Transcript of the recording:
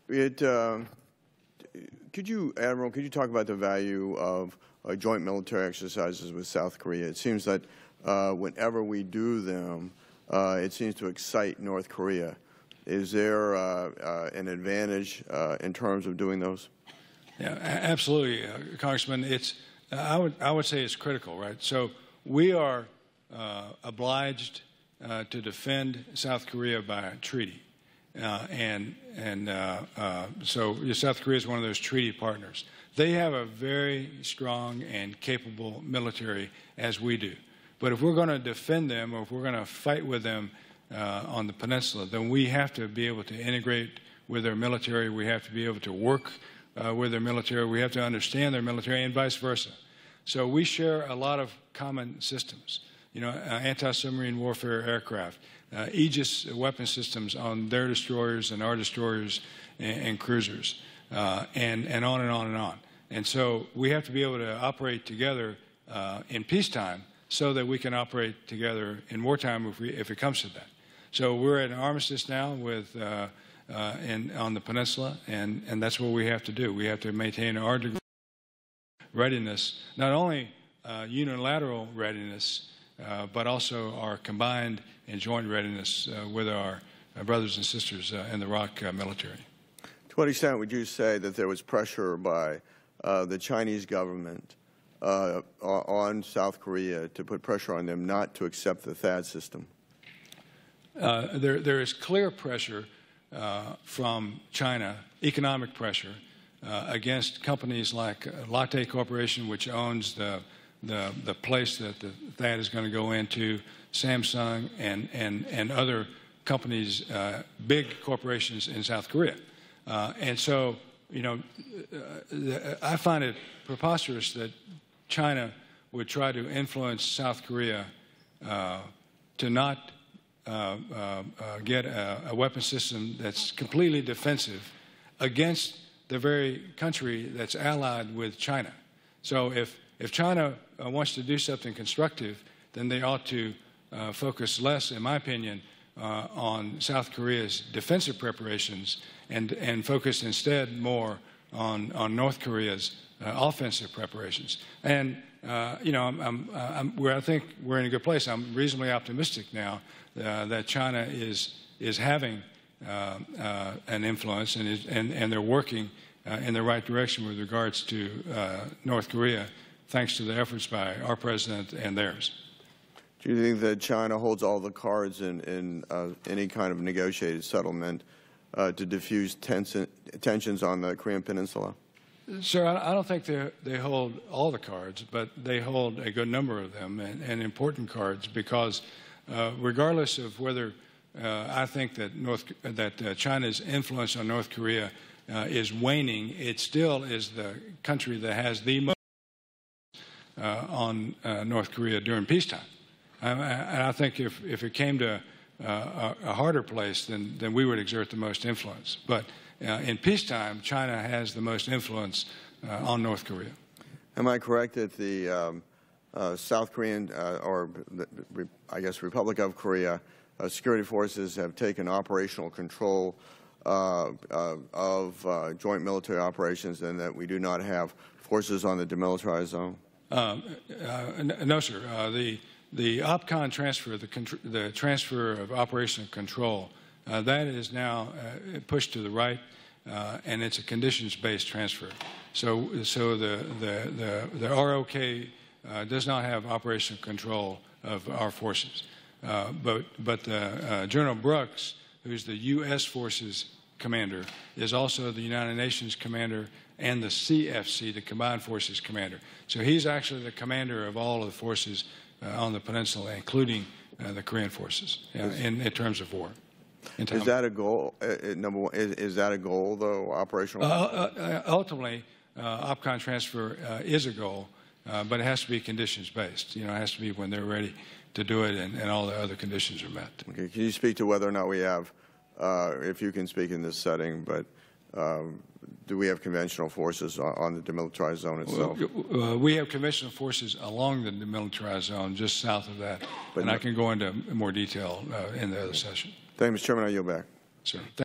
It, Admiral, could you talk about the value of joint military exercises with South Korea? It seems that whenever we do them, it seems to excite North Korea. Is there an advantage in terms of doing those? Yeah, absolutely, Congressman. I would say it's critical, right? So we are obliged to defend South Korea by treaty. So South Korea is one of those treaty partners. They have a very strong and capable military, as we do. But if we're going to defend them, or if we're going to fight with them on the peninsula, then we have to be able to integrate with their military. We have to be able to work with their military. We have to understand their military, and vice versa. So we share a lot of common systems. You know, anti-submarine warfare aircraft, Aegis weapon systems on their destroyers and our destroyers and cruisers, and on and on and on. And so we have to be able to operate together in peacetime so that we can operate together in wartime if it comes to that. So we're at an armistice now with on the peninsula, and that's what we have to do. We have to maintain our degree of readiness, not only unilateral readiness, but also our combined and joint readiness with our brothers and sisters in the ROC military. To what extent would you say that there was pressure by the Chinese government on South Korea to put pressure on them not to accept the THAAD system? There is clear pressure from China, economic pressure, against companies like Lotte Corporation, which owns the place that the THAAD is going to go into, Samsung, and other companies, big corporations in South Korea. And so, you know, I find it preposterous that China would try to influence South Korea to not get a weapon system that's completely defensive against the very country that's allied with China. So if China wants to do something constructive, then they ought to focus less, in my opinion, on South Korea's defensive preparations and focus instead more on North Korea's offensive preparations. And you know, I think we're in a good place. I'm reasonably optimistic now that China is having an influence, and they're working in the right direction with regards to North Korea, thanks to the efforts by our president and theirs. Do you think that China holds all the cards in any kind of negotiated settlement to diffuse tensions on the Korean Peninsula? Sir, I don't think they hold all the cards, but they hold a good number of them, and important cards, because regardless of whether I think that China's influence on North Korea is waning, it still is the country that has the most on North Korea during peacetime. And I think if it came to a harder place, then we would exert the most influence. But in peacetime, China has the most influence on North Korea. Am I correct that the South Korean, or I guess Republic of Korea, security forces have taken operational control of joint military operations, and that we do not have forces on the demilitarized zone? No, sir. The OPCON transfer, the transfer of operational control, that is now pushed to the right, and it's a conditions-based transfer. So the ROK does not have operational control of our forces, but General Brooks, who's the U.S. forces commander, is also the United Nations commander and the CFC, the Combined Forces commander. So he's actually the commander of all of the forces on the peninsula, including the Korean forces, in terms of war. Is that a goal? Number one, is that a goal, though, operational? Ultimately, OPCON transfer is a goal, but it has to be conditions-based. You know, it has to be when they're ready to do it, and all the other conditions are met. Okay. Can you speak to whether or not we have, if you can speak in this setting, but do we have conventional forces on the demilitarized zone itself? We have conventional forces along the demilitarized zone, just south of that, and I can go into more detail in the other session. Thank you, Mr. Chairman. I yield back. Sir.